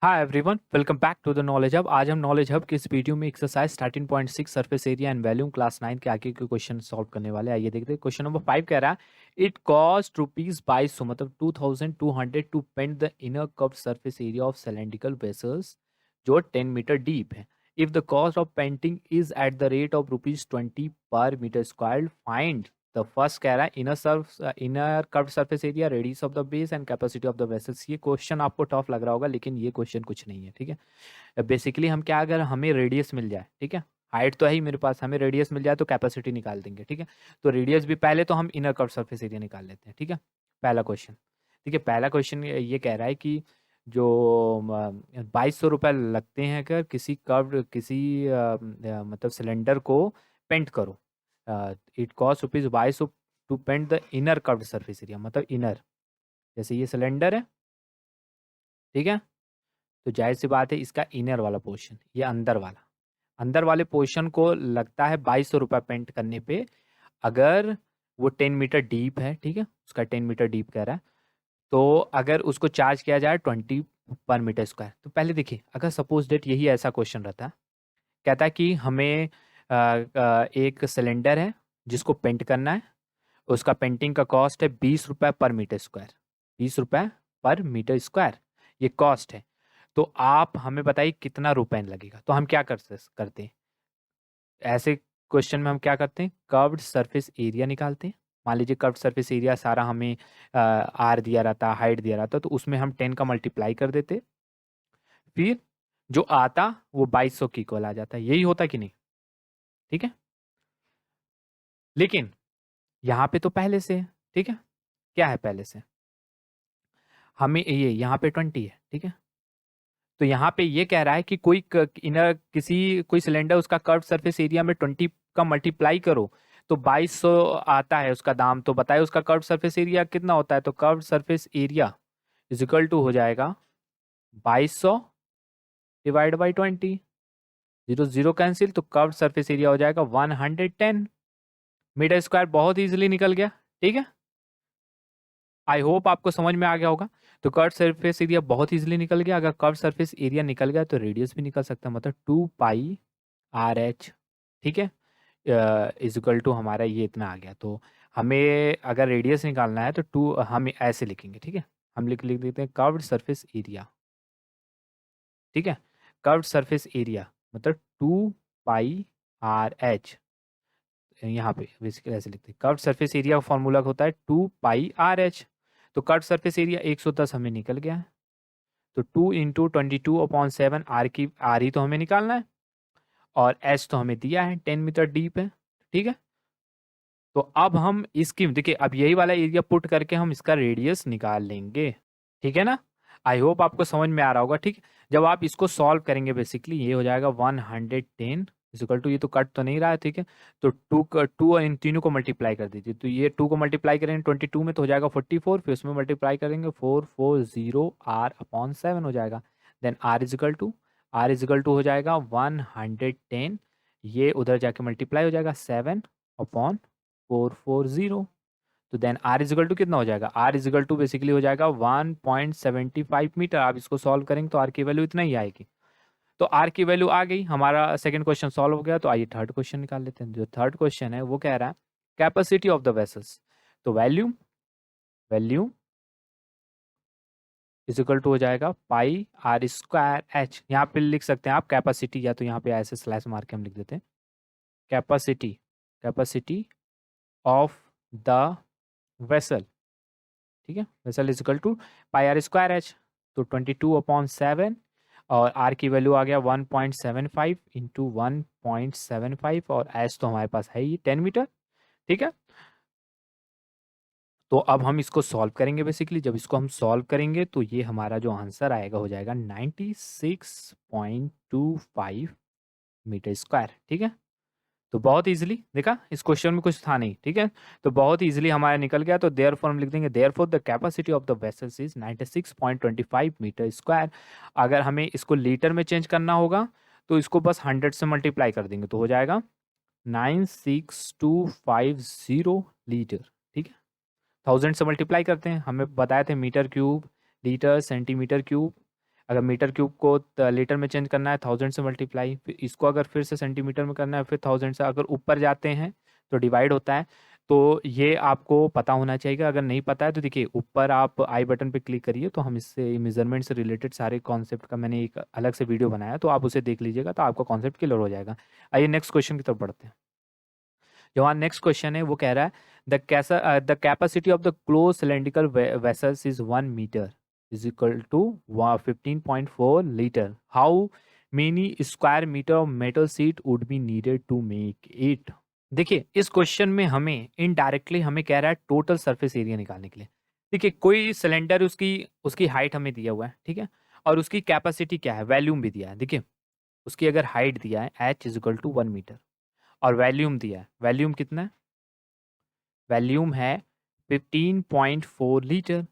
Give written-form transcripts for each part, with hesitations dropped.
Hi everyone, welcome back to the knowledge hub. आज हम knowledge hub के इस वीडियो में exercise 13.6 surface area and volume class 9 के आगे के क्वेश्चन सॉल्व करने वाले हैं। आइए देखते हैं। क्वेश्चन नंबर 5 कह रहा है इट कॉस्ट ₹2200 मतलब 2200 to paint the inner curved surface area of cylindrical vessels जो 10 मीटर डीप है। If the cost of painting is at the rate of ₹20 per metre square, find the first कह रहा है inner curved surface area, radius of the base and capacity of the vessels. ये question आपको tough लग रहा होगा, लेकिन ये क्वेश्चन कुछ नहीं है। ठीक है, बेसिकली हम क्या, अगर हमें रेडियस मिल जाए, ठीक है, हाइट तो है ही मेरे पास, हमें रेडियस मिल जाए तो कैपेसिटी निकाल देंगे। ठीक है, तो रेडियस भी पहले तो हम इनर कर्व्ड सरफेस एरिया निकाल लेते हैं। ठीक है, पहला क्वेश्चन। ठीक है, पहला क्वेश्चन ये कह रहा है कि जो 2200 रुपये लगते हैं अगर किसी कर्व्ड मतलब सिलेंडर को पेंट करो। It cost ₹2200 to paint the inner curved surface area, मतलब इनर, जैसे ये सिलेंडर है। ठीक है, तो जाहिर सी बात है इसका इनर वाला पोर्शन, ये अंदर वाले पोर्शन को लगता है ₹2200 पेंट करने पे, अगर वो 10 मीटर डीप है। ठीक है, उसका 10 मीटर डीप कह रहा है, तो अगर उसको चार्ज किया जाए 20 पर मीटर स्क्वायर। तो पहले देखिए, अगर सपोज डेट यही ऐसा क्वेश्चन रहता है, कहता है कि हमें एक सिलेंडर है जिसको पेंट करना है, उसका पेंटिंग का कॉस्ट है ₹20 per metre square. ₹20 per metre square ये कॉस्ट है। तो आप हमें बताइए कितना रुपए लगेगा। तो हम क्या करते हैं, ऐसे क्वेश्चन में हम क्या करते हैं, कर्व्ड सरफेस एरिया निकालते हैं। मान लीजिए कर्व्ड सरफेस एरिया सारा हमें आर दिया रहता, हाइट दिया रहता, तो उसमें हम 10 का मल्टीप्लाई कर देते, फिर जो आता वो 2200 की इक्वल आ जाता है। यही होता कि नहीं? ठीक है, लेकिन यहाँ पे तो पहले से है। ठीक है, क्या है पहले से, हमें ये यहाँ पे 20 है। ठीक है, तो यहाँ पे ये कह रहा है कि कोई सिलेंडर, उसका कर्व सरफेस एरिया में 20 का मल्टीप्लाई करो तो 2200 आता है उसका दाम। तो बताए उसका कर्व सरफेस एरिया कितना होता है। तो curve surface area is equal to हो जाएगा 2200 divide by 20, zero zero cancel, तो कर्व सरफेस एरिया हो जाएगा 110 मीटर स्क्वायर। बहुत इजीली निकल गया। ठीक है, आई होप आपको समझ में आ गया होगा। तो कर्व सरफेस एरिया बहुत इजीली निकल गया। अगर कर्व सरफेस एरिया निकल गया तो रेडियस भी निकल सकता है, मतलब 2πr/h। ठीक है, इज इक्वल टू हमारा ये इतना आ गया। तो हमें अगर रेडियस निकालना है तो हम ऐसे लिखेंगे। ठीक है, हम लिख देते हैं कर्व्ड सरफेस एरिया। ठीक है, कर्व्ड सरफेस एरिया मतलब 2πr/h। यहाँ पे बेसिकली ऐसे लिखते हैं, कर्व्ड सरफेस एरिया का फॉर्मूला होता है 2πr/h। तो कर्व्ड सरफेस एरिया 110 हमें निकल गया है। तो 2 × 22/7, आर ही तो हमें निकालना है, और एच तो हमें दिया है 10 मीटर डीप है। ठीक है, तो अब हम इसकी देखिए, अब यही वाला एरिया पुट करके हम इसका रेडियस निकाल लेंगे। ठीक है ना, आई होप आपको समझ में आ रहा होगा। ठीक, जब आप इसको सॉल्व करेंगे बेसिकली ये हो जाएगा 110 इक्वल टू, ये तो कट तो नहीं रहा है। ठीक है, तो टू इन तीनों को मल्टीप्लाई कर दीजिए। तो ये 2 को मल्टीप्लाई करेंगे 22 में तो हो जाएगा 44, फिर उसमें मल्टीप्लाई करेंगे 440r/7 हो जाएगा। देन आर इजिकल टू हो जाएगा 110, ये उधर जाके मल्टीप्लाई हो जाएगा 7/440। तो देन आर इजिकल टू कितना हो जाएगा, आर इजिकल टू बेसिकली हो जाएगा 1.75 मीटर। आप इसको सॉल्व करेंगे तो आर की वैल्यू इतना ही आएगी। तो आर की वैल्यू आ गई, हमारा सेकंड क्वेश्चन सॉल्व हो गया। तो आइए थर्ड क्वेश्चन निकाल लेते हैं। जो थर्ड क्वेश्चन है वो कह रहा है कैपेसिटी ऑफ द वेसल्स। तो वैल्यूम वैल्यूम इजिकल टू हो जाएगा πr²h। यहाँ पे लिख सकते हैं आप कैपेसिटी, या तो यहाँ पे ऐसे स्लैश मार के हम लिख देते हैं capacity capacity of the vessel. ठीक है, vessel is equal to πr²h। तो 22/7, और आर की वैल्यू आ गया 1.75 इंटू 1.75, और एच तो हमारे पास है ही 10 मीटर। ठीक है, तो अब हम इसको सॉल्व करेंगे। बेसिकली जब इसको हम सॉल्व करेंगे तो ये हमारा जो आंसर आएगा हो जाएगा 96.25 मीटर स्क्वायर। ठीक है, तो बहुत इजीली देखा, इस क्वेश्चन में कुछ था नहीं। ठीक है, तो बहुत इजीली हमारा निकल गया। तो देयरफॉर हम लिख देंगे therefore the capacity of the vessels is 96.25 metre square. अगर हमें इसको लीटर में चेंज करना होगा तो इसको बस 100 से मल्टीप्लाई कर देंगे तो हो जाएगा 96250 लीटर। ठीक है, 1000 से मल्टीप्लाई करते हैं, हमें बताए थे metre cube, litre, centimetre cube. अगर मीटर क्यूब को लीटर में चेंज करना है 1000 से मल्टीप्लाई, फिर इसको अगर फिर से सेंटीमीटर में करना है फिर 1000 से, अगर ऊपर जाते हैं तो डिवाइड होता है। तो ये आपको पता होना चाहिए। अगर नहीं पता है तो देखिए ऊपर आप आई बटन पे क्लिक करिए, तो हम इससे मेजरमेंट से रिलेटेड सारे कॉन्सेप्ट का मैंने एक अलग से वीडियो बनाया, तो आप उसे देख लीजिएगा तो आपका कॉन्सेप्ट क्लियर हो जाएगा। आइए नेक्स्ट क्वेश्चन की तरफ बढ़ते हैं। जो हमारा नेक्स्ट क्वेश्चन है वो कह रहा है the capacity of the close cylindrical vessels is 1 metre is equal to 15.4 litre. How many square metre of metal sheet would be needed to make it. देखिए इस क्वेश्चन में हमें इनडायरेक्टली हमें कह रहा है टोटल सरफेस एरिया निकालने के लिए। देखिए कोई सिलेंडर, उसकी उसकी हाइट हमें दिया हुआ है, ठीक है, और उसकी कैपेसिटी क्या है, वैल्यूम भी दिया है। देखिए उसकी अगर हाइट दिया है h is equal to 1 metre और वैल्यूम दिया है, वैल्यूम कितना है, वैल्यूम है 15.4 लीटर।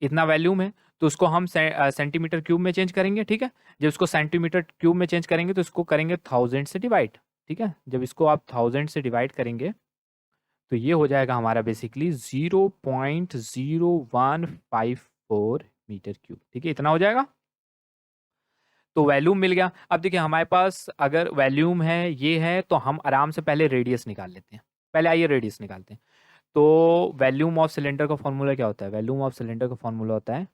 इतना वैल्यूम है तो उसको हम सेंटीमीटर क्यूब में चेंज करेंगे, ठीक है। जब उसको सेंटीमीटर क्यूब में चेंज करेंगे तो इसको करेंगे 1000 से डिवाइड, ठीक है। जब इसको आप 1000 से डिवाइड करेंगे तो ये हो जाएगा हमारा बेसिकली 0.0154 मीटर क्यूब, ठीक है, इतना हो जाएगा। तो वैल्यूम मिल गया। अब देखिए हमारे पास अगर वैल्यूम है, ये है, तो हम आराम से पहले रेडियस निकाल लेते हैं। पहले आइए रेडियस निकालते हैं। तो वैल्यूम ऑफ सिलेंडर का फॉर्मूला क्या होता है, वैल्यूम ऑफ सिलेंडर का फॉर्मूला होता है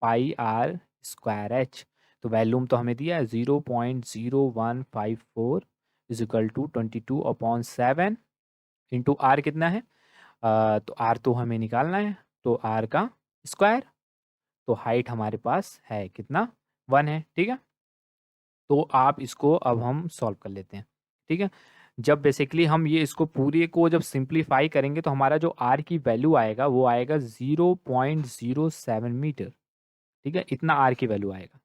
पाई आर स्क्वायर एच। तो वैल्यूम तो हमें दिया है 0.0154 is equal to 22/7 into r कितना है, तो आर तो हमें निकालना है, तो आर का स्क्वायर। तो हाइट हमारे पास है कितना, 1 है, ठीक है। तो आप इसको अब हम सॉल्व कर लेते हैं, ठीक है। जब बेसिकली हम ये इसको पूरे को जब सिंप्लीफाई करेंगे तो हमारा जो आर की वैल्यू आएगा वो आएगा 0.07 मीटर, ठीक है, इतना आर की वैल्यू आएगा।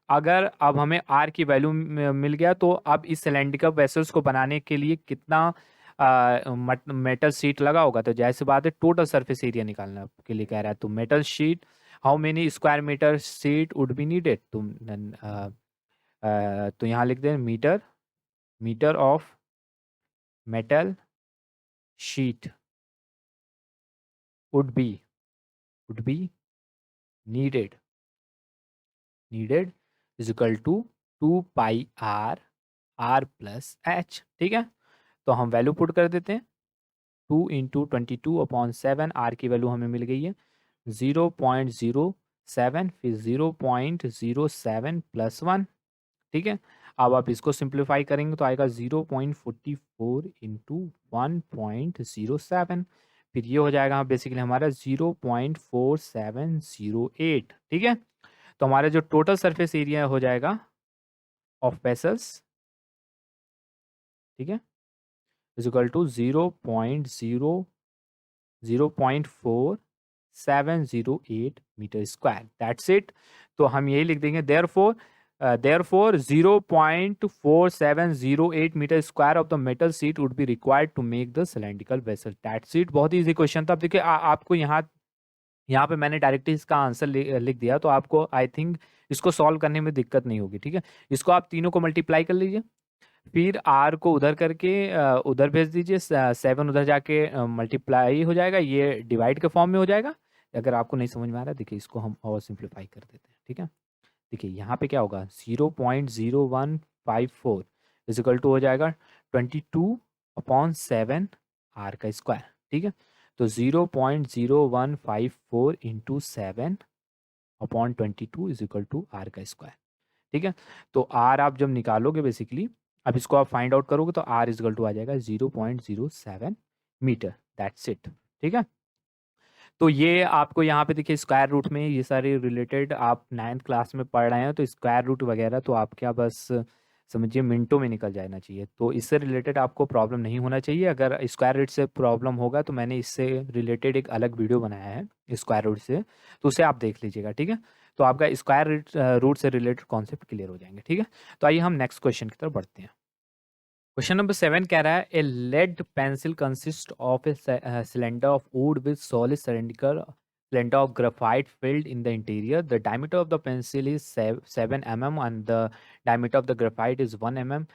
अगर अब हमें आर की वैल्यू मिल गया तो अब इस सिलेंड्रिकल वेसल्स को बनाने के लिए कितना मेटल शीट लगा होगा, तो जैसे बात है टोटल सरफेस एरिया निकालने के लिए कह रहा है। तो metal sheet, how many square metre sheet would be needed, तो यहाँ लिख दें metre, metre of metal sheet would be needed is equal to 2 pi r plus h, ठीक है। तो हम वैल्यू पुट कर देते हैं, 2 इंटू 22/7, आर की वैल्यू हमें मिल गई है 0.07, फिर 0.07 प्लस 1, ठीक है। अब आप इसको सिंप्लीफाई करेंगे तो आएगा 0.44 इंटू 1.07, फिर ये हो जाएगा बेसिकली हमारा 0.4708, ठीक है। तो हमारा जो टोटल सरफेस एरिया हो जाएगा ऑफ वेसल्स, ठीक है, is equal to 0.4708 metre square, that's it. तो हम यही लिख देंगे therefore 0.4708 metre square of the metal sheet would be required to make the cylindrical vessel, that's it. बहुत ही इजी क्वेश्चन था। अब देखिए आपको यहाँ पे मैंने डायरेक्टली इसका आंसर लिख दिया, तो आपको आई थिंक इसको सॉल्व करने में दिक्कत नहीं होगी, ठीक है। इसको आप तीनों को मल्टीप्लाई कर लीजिए, फिर आर को उधर करके उधर भेज दीजिए, 7 उधर जाके मल्टीप्लाई हो जाएगा, ये डिवाइड के फॉर्म में हो जाएगा। अगर आपको नहीं समझ में आ रहा है देखिए इसको हम और सिंप्लीफाई कर देते हैं, ठीक है। देखिए यहाँ पे क्या होगा 0.0154 इजिकल टू हो जाएगा 22/7 आर का स्क्वायर, ठीक है। तो 0.0154 इंटू 7/22 इजिकल टू आर का स्क्वायर, ठीक है। तो आर आप जब निकालोगे बेसिकली, अब इसको आप फाइंड आउट करोगे तो आर इजिकल टू आ जाएगा 0.07 मीटर, दैट्स इट, ठीक है। तो ये आपको यहाँ पे देखिए स्क्वायर रूट में ये सारे रिलेटेड आप 9th क्लास में पढ़ रहे हैं, तो स्क्वायर रूट वगैरह तो आप क्या बस समझिए मिनटों में निकल जाना चाहिए। तो इससे रिलेटेड आपको प्रॉब्लम नहीं होना चाहिए। अगर स्क्वायर रूट से प्रॉब्लम होगा तो मैंने इससे रिलेटेड एक अलग वीडियो बनाया है स्क्वायर रूट से, तो उसे आप देख लीजिएगा, ठीक है। तो आपका स्क्वायर रूट से रिलेटेड कॉन्सेप्ट क्लियर हो जाएंगे, ठीक है। तो आइए हम नेक्स्ट क्वेश्चन की तरफ बढ़ते हैं। क्वेश्चन नंबर 7 कह रहा है a lead pencil consist of a cylinder of wood with solid cylindrical cylinder of graphite filled in the interior. The diameter of the pencil is 7 mm and the diameter of the graphite is 1 mm.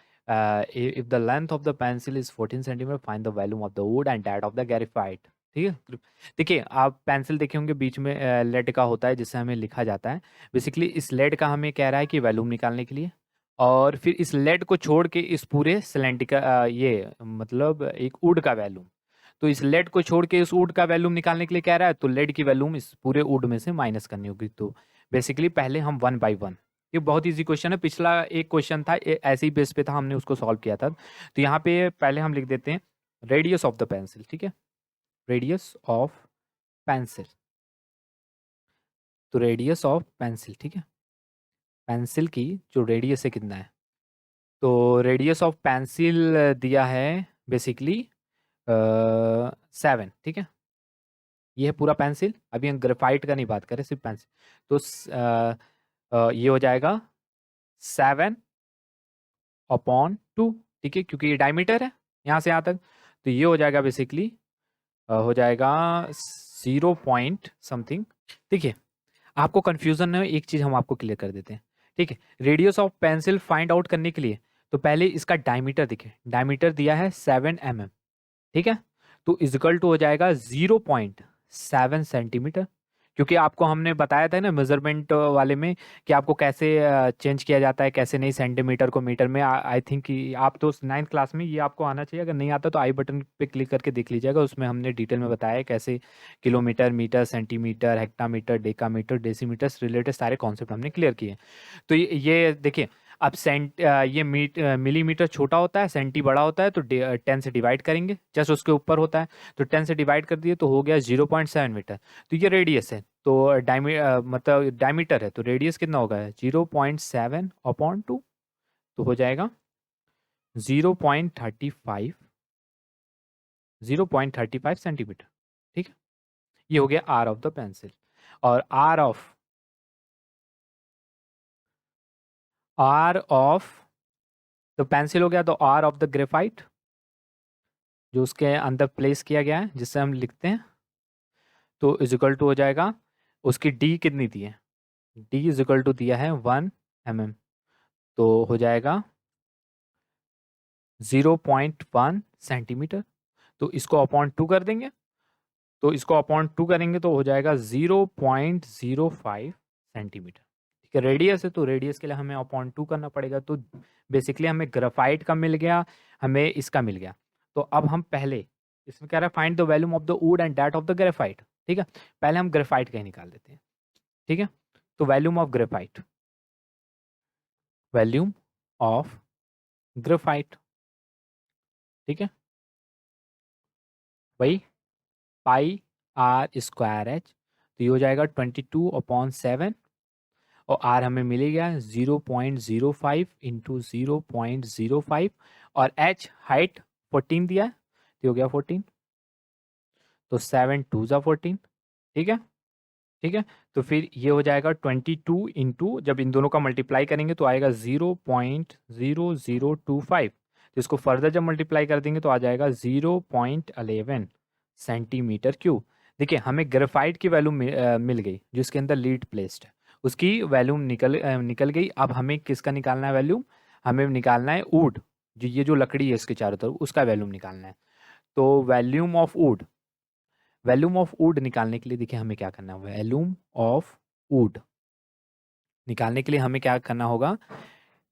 If the length of the pencil is 14 centimeter, find the volume of the wood and that of the graphite. ठीक है। देखिए आप pencil देखे होंगे बीच में lead का होता है जिससे हमें लिखा जाता है। बेसिकली इस लेड का हमें कह रहा है कि वॉल्यूम निकालने के लिए, और फिर इस लेड को छोड़ के इस पूरे सिलेंडर का ये मतलब एक वुड का वॉल्यूम, तो इस लेड को छोड़ के इस वुड का वॉल्यूम निकालने के लिए कह रहा है, तो लेड की वॉल्यूम इस पूरे वुड में से माइनस करनी होगी। तो बेसिकली पहले हम 1/1, ये बहुत इजी क्वेश्चन है, पिछला एक क्वेश्चन था ऐसे ही बेस पे था, हमने उसको सॉल्व किया था। तो यहाँ पे पहले हम लिख देते हैं रेडियस ऑफ द पेंसिल, ठीक है, रेडियस ऑफ पेंसिल। तो रेडियस ऑफ पेंसिल, ठीक है, पेंसिल की जो रेडियस है कितना है, तो रेडियस ऑफ पेंसिल दिया है बेसिकली 7, ठीक है, ये है पूरा पेंसिल। अभी हम ग्रेफाइट का नहीं बात करें, सिर्फ पेंसिल। तो ये हो जाएगा 7/2, ठीक है, क्योंकि ये डायमीटर है यहाँ से यहाँ तक। तो ये हो जाएगा बेसिकली हो जाएगा 0 पॉइंट समथिंग। देखिए आपको कंफ्यूजन है, एक चीज हम आपको क्लियर कर देते हैं, ठीक है। Radius of pencil find out करने के लिए तो पहले इसका डायमीटर देखिए, डायमीटर दिया है 7 mm, ठीक है, तो इजिकल टू हो जाएगा 0.7 सेंटीमीटर। क्योंकि आपको हमने बताया था ना मेजरमेंट वाले में कि आपको कैसे चेंज किया जाता है, कैसे नहीं, सेंटीमीटर को मीटर में। आई थिंक कि आप तो 9th क्लास में ये आपको आना चाहिए, अगर नहीं आता तो आई बटन पे क्लिक करके देख लीजिएगा, उसमें हमने डिटेल में बताया है कैसे kilometre, metre, centimetre, hectometre, decametre, decimetre से रिलेटेड सारे कॉन्सेप्ट हमने क्लियर किए। तो ये देखिए, अब ये मिलीमीटर छोटा होता है, सेंटी बड़ा होता है, तो 10 से डिवाइड करेंगे, जस्ट उसके ऊपर होता है, तो 10 से डिवाइड कर दिए तो हो गया 0.7 मीटर। तो ये रेडियस है, तो मतलब डायमीटर है, तो रेडियस कितना होगा 0.7/2, तो हो जाएगा 0.35 0.35 सेंटीमीटर, ठीक है। ये हो गया आर ऑफ द पेंसिल। और आर ऑफ द पेंसिल हो गया, तो आर ऑफ द ग्रेफाइट जो उसके अंदर प्लेस किया गया है जिससे हम लिखते हैं, तो इजिकल टू हो जाएगा, उसकी डी कितनी दी है, डी इजिकल टू दिया है 1 mm, तो हो जाएगा 0.1 सेंटीमीटर। तो इसको अपॉन 2 कर देंगे, तो इसको अपॉन 2 करेंगे तो हो जाएगा 0.05 सेंटीमीटर, ठीक है। रेडियस है तो रेडियस के लिए हमें अपॉन 2 करना पड़ेगा। तो बेसिकली हमें ग्राफाइट का मिल गया, हमें इसका मिल गया। तो अब हम पहले इसमें कह रहा है find the volume of the wood and that of the graphite, ठीक है। पहले हम ग्रेफाइट का ही निकाल देते हैं, ठीक है। तो volume of graphite, volume of graphite, ठीक है, वही πr²h, तो ये हो जाएगा 22/7, और आर हमें मिल गया 0.05 इंटू 0.05, और एच हाइट 14 दिया है, तो हो गया 14, तो 7×2 = 14, ठीक है, ठीक है। तो फिर ये हो जाएगा 22 इंटू, जब इन दोनों का मल्टीप्लाई करेंगे तो आएगा 0.0025, तो इसको फर्दर जब मल्टीप्लाई कर देंगे तो आ जाएगा 0.11 सेंटीमीटर क्यूब। देखिए हमें ग्रेफाइट की वैल्यू मिल गई जो इसके अंदर लीड प्लेस्ड है, उसकी वैल्यूम निकल गई। अब हमें किसका निकालना है वैल्यूम, हमें निकालना है वुड, जो ये जो लकड़ी है इसके चारों तरफ, उसका वैल्यूम निकालना है। तो volume of would, volume of would निकालने के लिए देखिए हमें क्या करना है, वैल्यूम ऑफ वुड निकालने के लिए हमें क्या करना होगा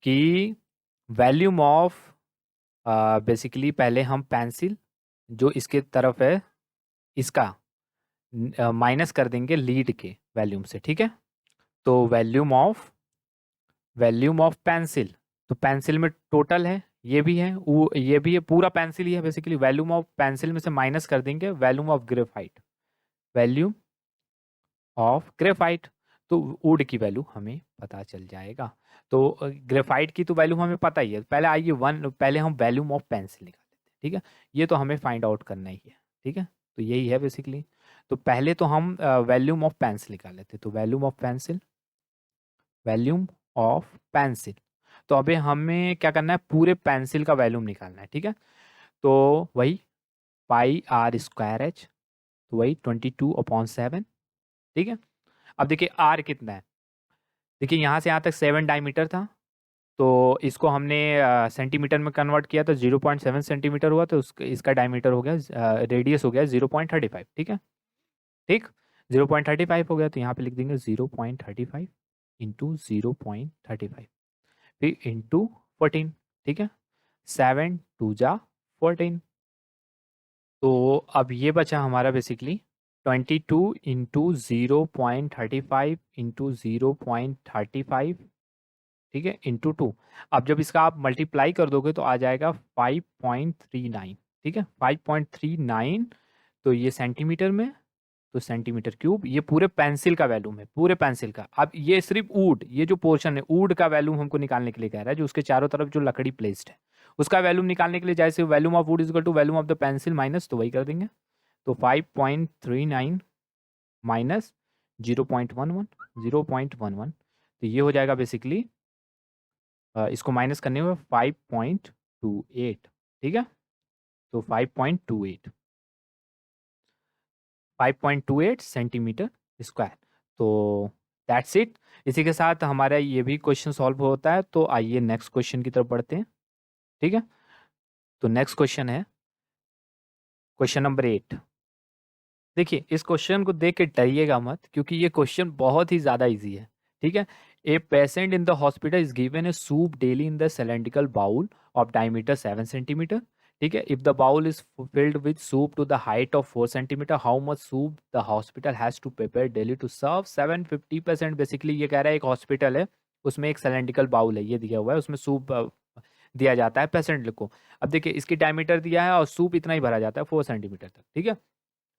कि वैल्यूम ऑफ बेसिकली पहले हम पेंसिल जो इसके तरफ है इसका माइनस कर देंगे लीड के वैल्यूम से, ठीक है। तो वैल्यूम ऑफ पेंसिल, तो पेंसिल में टोटल है, ये भी है, ये भी है, पूरा पेंसिल ही है बेसिकली। वैल्यूम ऑफ पेंसिल में से माइनस कर देंगे volume of graphite, volume of graphite, तो वुड की वैल्यू हमें पता चल जाएगा। तो ग्रेफाइट की तो वैल्यू हमें पता ही है, पहले आइए पहले हम वैल्यूम ऑफ पेंसिल निकाल लेते हैं, ठीक है। ये तो हमें फाइंड आउट करना ही है, ठीक है, तो यही है बेसिकली। तो पहले तो हम वैल्यूम ऑफ पेंसिल निकाल लेते हैं, तो volume of pencil, volume of pencil, तो अभी हमें क्या करना है, पूरे पेंसिल का वैल्यूम निकालना है, ठीक है। तो वही πr²h, तो वही 22/7, ठीक है। अब देखिए आर कितना है, देखिए यहाँ से यहाँ तक 7 डायमीटर था, तो इसको हमने सेंटीमीटर में कन्वर्ट किया तो 0.7 सेंटीमीटर हुआ, तो इसका डायमीटर हो गया, रेडियस हो गया 0.35, ठीक है। ठीक, 0.35 हो गया, तो यहाँ पे लिख देंगे 0.35 इंटू 0.35 फिर इंटू 14, ठीक है। 7 2 जा 14। तो अब ये बचा हमारा बेसिकली 22 इंटू 0.35 इंटू 0.35, ठीक है, इंटू 2। अब जब इसका आप मल्टीप्लाई कर दोगे तो आ जाएगा 5.39, ठीक है, 5.39। तो ये सेंटीमीटर में, तो सेंटीमीटर क्यूब, ये पूरे पेंसिल का वैल्यूम है, पूरे पेंसिल का। अब ये सिर्फ वुड, ये जो पोर्शन है वुड का वैल्यूम हमको निकालने के लिए कह रहा है, जो उसके चारों तरफ जो लकड़ी प्लेस्ड है उसका वैल्यूम निकालने के लिए जैसे volume of wood is equal to volume of the pencil minus, तो वही कर देंगे। तो 5.39 माइनस 0.11, 0.11, तो ये हो जाएगा बेसिकली, इसको माइनस करने में 5.28, ठीक है। तो 5.28 सेंटीमीटर स्क्वायर। तो दैट्स इट। इसी के साथ हमारा ये भी क्वेश्चन सॉल्व होता है। तो आइए नेक्स्ट क्वेश्चन की तरफ बढ़ते हैं, ठीक है। तो नेक्स्ट क्वेश्चन है क्वेश्चन नंबर 8। देखिए, इस क्वेश्चन को देख के डरिएगा मत, क्योंकि ये क्वेश्चन बहुत ही ज़्यादा इजी है, ठीक है। A patient in the hospital is given a soup daily in the cylindrical bowl of diameter 7 centimetre, ठीक है। If the bowl is filled with soup to the height of 4 centimetre, how much soup the hospital has to prepare daily to serve 750%। Basically ये कह रहा है एक hospital है, उसमें एक सिलेंड्रिकल बाउल है, ये दिया हुआ है, उसमें सूप दिया जाता है पेशेंट को। अब देखिए, इसकी डायमीटर दिया है और सूप इतना ही भरा जाता है 4 सेंटीमीटर तक, ठीक है।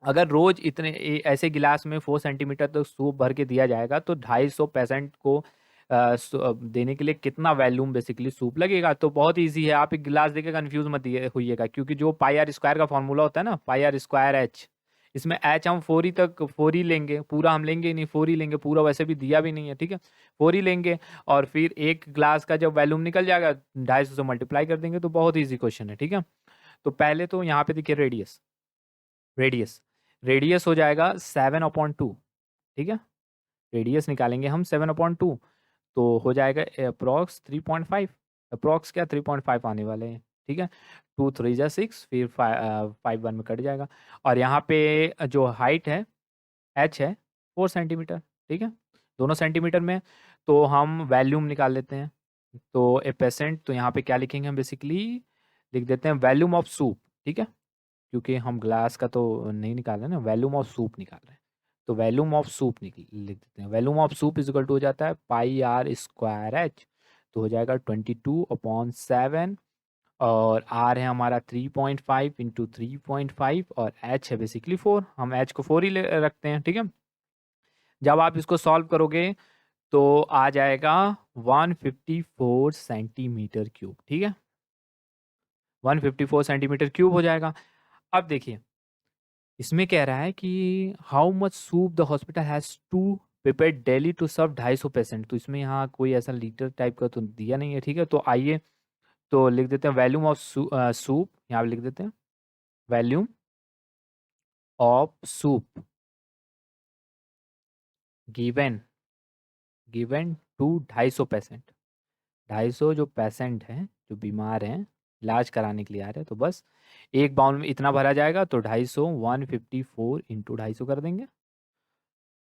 अगर रोज इतने ऐसे गिलास में 4 सेंटीमीटर तक सूप भर के दिया जाएगा तो 250 पेशेंट को देने के लिए कितना वैल्यूम बेसिकली सूप लगेगा। तो बहुत इजी है, आप एक गिलास देके कंफ्यूज मत होइएगा, क्योंकि जो पाई आर स्क्वायर का फॉर्मूला होता है ना, पाई आर स्क्वायर एच, इसमें एच हम 4 ही तक 4 ही लेंगे, पूरा हम लेंगे ही नहीं, 4 ही लेंगे, पूरा वैसे भी दिया भी नहीं है, ठीक है। 4 ही लेंगे और फिर एक ग्लास का जब वैल्यूम निकल जाएगा 250 से मल्टीप्लाई कर देंगे। तो बहुत ईजी क्वेश्चन है, ठीक है। तो पहले तो यहाँ पे देखिए रेडियस, रेडियस रेडियस हो जाएगा 7/2, ठीक है। रेडियस निकालेंगे हम 7/2, तो हो जाएगा अप्रॉक्स 3.5, अप्रॉक्स क्या 3.5 आने वाले हैं, ठीक है। 2 3 जा 6, फिर 5 1 में कट जाएगा। और यहाँ पे जो हाइट है एच है 4 सेंटीमीटर, ठीक है, दोनों सेंटीमीटर में। तो हम वैल्यूम निकाल लेते हैं। तो ए पेशेंट, तो यहाँ पे क्या लिखेंगे हम, बेसिकली लिख देते हैं वैल्यूम ऑफ सूप, ठीक है, क्योंकि हम ग्लास का तो नहीं निकाल रहे ना, वैल्यूम ऑफ सूप निकाल रहे हैं। तो वैल्यूम ऑफ सूप लिख देते हैं। Volume of soup is equal to हो जाता है पाई आर स्क्वायर एच, तो हो जाएगा 22/7। और आर है हमारा 3.5 इंटू 3.5 और एच है बेसिकली 4, हम एच को 4 ही रखते हैं, ठीक है। जब आप इसको सॉल्व करोगे तो आ जाएगा 154 सेंटीमीटर क्यूब, ठीक है, 154 सेंटीमीटर क्यूब हो जाएगा। अब देखिए, इसमें कह रहा है कि how much soup the hospital has to prepare daily to serve 250 patient. तो इसमें यहाँ कोई ऐसा लीटर टाइप का तो दिया नहीं है, ठीक है। तो आइए तो लिख देते हैं वैल्यूम ऑफ सूप, यहाँ पे लिख देते हैं volume of soup given given to 250 patient. 250 जो पेशेंट हैं, जो बीमार हैं, इलाज कराने के लिए आ रहे हैं, तो बस एक बाउल में इतना भरा जाएगा, तो 250 154 इंटू 250 कर देंगे।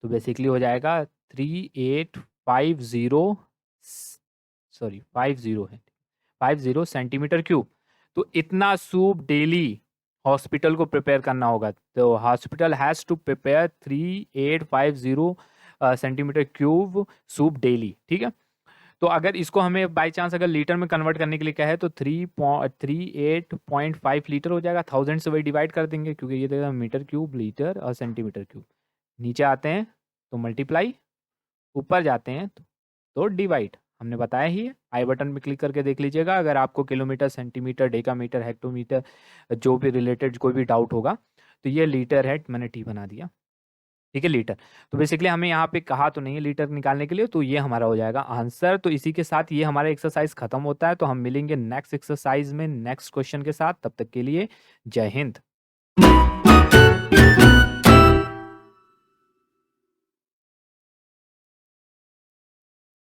तो बेसिकली हो जाएगा 3850, सॉरी 50 है, 50 सेंटीमीटर क्यूब। तो इतना सूप डेली हॉस्पिटल को प्रिपेयर करना होगा। तो hospital has to prepare 3850 centimetre cube soup daily, ठीक है। तो अगर इसको हमें बाई चांस अगर लीटर में कन्वर्ट करने के लिए कहे तो 38.5 लीटर हो जाएगा। 1000 से वही डिवाइड कर देंगे, क्योंकि ये देगा मीटर क्यूब, लीटर और सेंटीमीटर क्यूब। नीचे आते हैं तो मल्टीप्लाई, ऊपर जाते हैं तो डिवाइड, हमने बताया ही है। आई बटन में क्लिक करके देख लीजिएगा, अगर आपको किलोमीटर, सेंटीमीटर, डेकामीटर, हेक्टोमीटर जो भी रिलेटेड कोई भी डाउट होगा। तो ये लीटर है, मैंने टी बना दिया, ठीक है, लीटर। तो बेसिकली हमें यहाँ पे कहा तो नहीं है लीटर निकालने के लिए, तो ये हमारा हो जाएगा आंसर। तो इसी के साथ ये हमारा एक्सरसाइज खत्म होता है। तो हम मिलेंगे नेक्स्ट एक्सरसाइज में नेक्स्ट क्वेश्चन के साथ, तब तक के लिए जय हिंद।